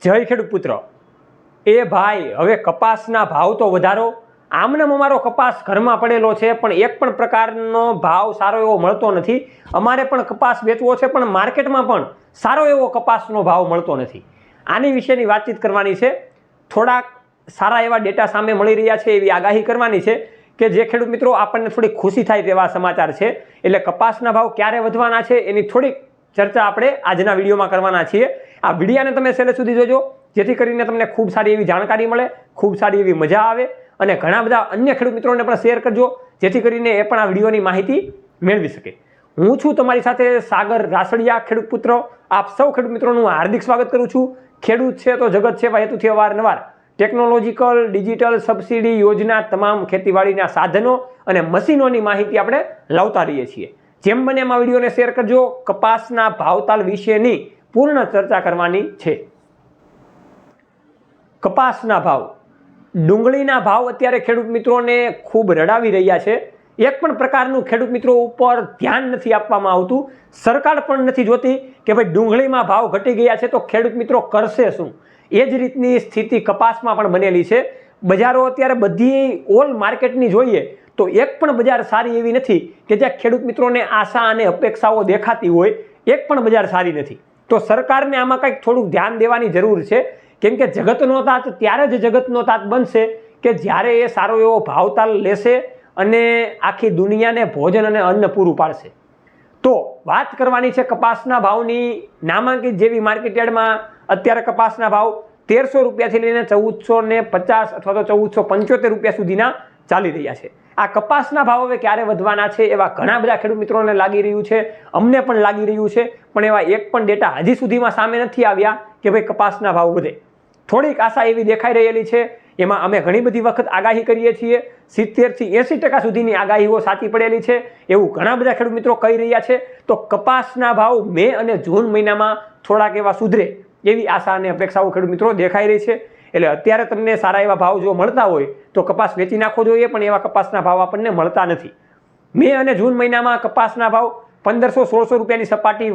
જય ખેડૂત પુત્ર। એ ભાઈ, હવે કપાસના ભાવ તો વધારો। આમનામ અમારો કપાસ ઘરમાં પડેલો છે, પણ એક પણ પ્રકારનો ભાવ સારો એવો મળતો નથી। અમારે પણ કપાસ વેચવો છે, પણ માર્કેટમાં પણ સારો એવો કપાસનો ભાવ મળતો નથી। આની વિશેની વાતચીત કરવાની છે। થોડાક સારા એવા ડેટા સામે મળી રહ્યા છે, એવી આગાહી કરવાની છે કે જે ખેડૂત મિત્રો આપણને થોડી ખુશી થાય તેવા સમાચાર છે। એટલે કપાસના ભાવ ક્યારે વધવાના છે એની થોડીક ચર્ચા આપણે આજના વિડીયોમાં કરવાના છીએ। આ વિડીયોને તમે છેલ્લે સુધી જોજો, જેથી કરીને તમને ખૂબ સારી એવી જાણકારી મળે, ખૂબ સારી એવી મજા આવે, અને ઘણા બધા અન્ય ખેડૂત મિત્રોને પણ શેર કરજો, જેથી કરીને એ પણ આ વિડીયોની માહિતી મેળવી શકે। હું છું તમારી સાથે સાગર રાસડિયા, ખેડૂત પુત્ર। આપ સૌ ખેડૂત મિત્રોનું હાર્દિક સ્વાગત કરું છું। ખેડૂત છે તો જગત છે હેતુથી અવારનવાર ટેકનોલોજીકલ, ડિજિટલ, સબસિડી યોજના, તમામ ખેતીવાડીના સાધનો અને મશીનોની માહિતી આપણે લાવતા રહીએ છીએ। જેમ બને એમાં વિડીયોને શેર કરજો। કપાસના ભાવતાલ વિશેની પૂર્ણ ચર્ચા કરવાની છે। કપાસના ભાવ, ડુંગળીના ભાવ અત્યારે ખેડૂત મિત્રોને ખૂબ રડાવી રહ્યા છે। એક પણ પ્રકારનું ખેડૂત મિત્રો ઉપર ધ્યાન નથી આપવામાં આવતું। સરકાર પણ નથી જોતી કે ભાઈ ડુંગળીમાં ભાવ ઘટી ગયા છે તો ખેડૂત મિત્રો કરશે શું। એ જ રીતની સ્થિતિ કપાસમાં પણ બનેલી છે। બજારો અત્યારે બધી ઓલ માર્કેટની જોઈએ તો એક પણ બજાર સારી એવી નથી કે જ્યાં ખેડૂત મિત્રોને આશા અને અપેક્ષાઓ દેખાતી હોય। એક પણ બજાર સારી નથી। તો સરકારને આમાં કંઈક થોડુંક ધ્યાન દેવાની જરૂર છે, કેમ કે જગતનો તાત ત્યારે જ જગતનો તાત બનશે કે જ્યારે એ સારો એવો ભાવતાલ લેશે અને આખી દુનિયાને ભોજન અને અન્ન પૂરું પાડશે। તો વાત કરવાની છે કપાસના ભાવની। નામાંકિત જેવી માર્કેટયાર્ડમાં અત્યારે કપાસના ભાવ 1300 રૂપિયાથી લઈને 1450 અથવા તો 1475 રૂપિયા સુધીના ચાલી રહ્યા છે। આ કપાસના ભાવ હવે ક્યારે વધવાના છે એવા ઘણા બધા ખેડૂત મિત્રોને લાગી રહ્યું છે, અમને પણ લાગી રહ્યું છે, પણ એવા એક પણ ડેટા હજી સુધીમાં સામે નથી આવ્યા કે ભાઈ કપાસના ભાવ વધે। થોડીક આશા એવી દેખાઈ રહેલી છે। એમાં અમે ઘણી બધી વખત આગાહી કરીએ છીએ, 70 થી 80% સુધીની આગાહીઓ સાચી પડેલી છે એવું ઘણા બધા ખેડૂત મિત્રો કહી રહ્યા છે। તો કપાસના ભાવ મે અને જૂન મહિનામાં થોડાક એવા સુધરે એવી આશા અને અપેક્ષાઓ ખેડૂત મિત્રો દેખાઈ રહી છે। એટલે અત્યારે તમને સારા એવા ભાવ જો મળતા હોય તો કપાસ વેચી નાખવો જોઈએ, પણ એવા કપાસના ભાવ આપણને મળતા નથી। મે અને જૂન મહિનામાં કપાસના ભાવ 1500-1600 રૂપિયાની સપાટી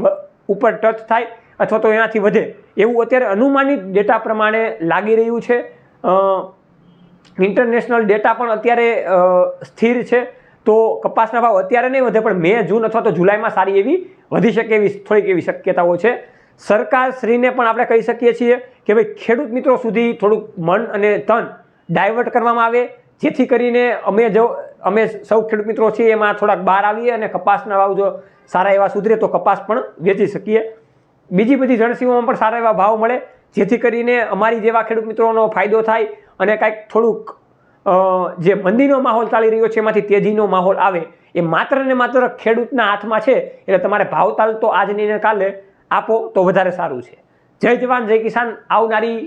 ઉપર ટચ થાય અથવા તો એનાથી વધે એવું અત્યારે અનુમાનિત ડેટા પ્રમાણે લાગી રહ્યું છે। ઇન્ટરનેશનલ ડેટા પણ અત્યારે સ્થિર છે। તો કપાસના ભાવ અત્યારે નહીં વધે, પણ મે, જૂન અથવા તો જુલાઈમાં સારી એવી વધી શકે એવી થોડીક એવી શક્યતાઓ છે। સરકારશ્રીને પણ આપણે કહી શકીએ છીએ કે ભાઈ ખેડૂત મિત્રો સુધી થોડુંક મન અને તન ડાયવર્ટ કરવામાં આવે, જેથી કરીને અમે સૌ ખેડૂત મિત્રો છીએ એમાં થોડાક બહાર આવીએ અને કપાસના ભાવ જો સારા એવા સુધરે તો કપાસ પણ વેચી શકીએ। બીજી બધી જણસીઓમાં પણ સારા એવા ભાવ મળે, જેથી કરીને અમારી જેવા ખેડૂત મિત્રોનો ફાયદો થાય અને કાંઈક થોડુંક જે મંદીનો માહોલ ચાલી રહ્યો છે એમાંથી તેજીનો માહોલ આવે। એ માત્ર ને માત્ર ખેડૂતના હાથમાં છે, એટલે તમારે ભાવતાલ તો આજની ને કાલે આપો તો વધારે સારું છે। જય જવાન જય કિસાન। આવનારી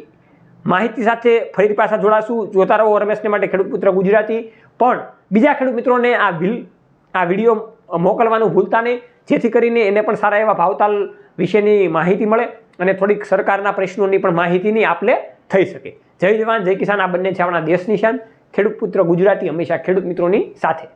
માહિતી સાથે ફરી પાછા જોડાશું। જોતા રહો રમેશને માટે ખેડૂત પુત્ર ગુજરાતી। પણ બીજા ખેડૂત મિત્રોને આ વિડીયો મોકલવાનું ભૂલતા નહીં, જેથી કરીને એને પણ સારા એવા ભાવતાલ વિશેની માહિતી મળે અને થોડીક સરકારના પ્રશ્નોની પણ માહિતીની આપલે થઈ શકે। જય જવાન જય કિસાન। આ બંને છે આપણા દેશની શાન। ખેડૂત પુત્ર ગુજરાતી હંમેશા ખેડૂત મિત્રોની સાથે।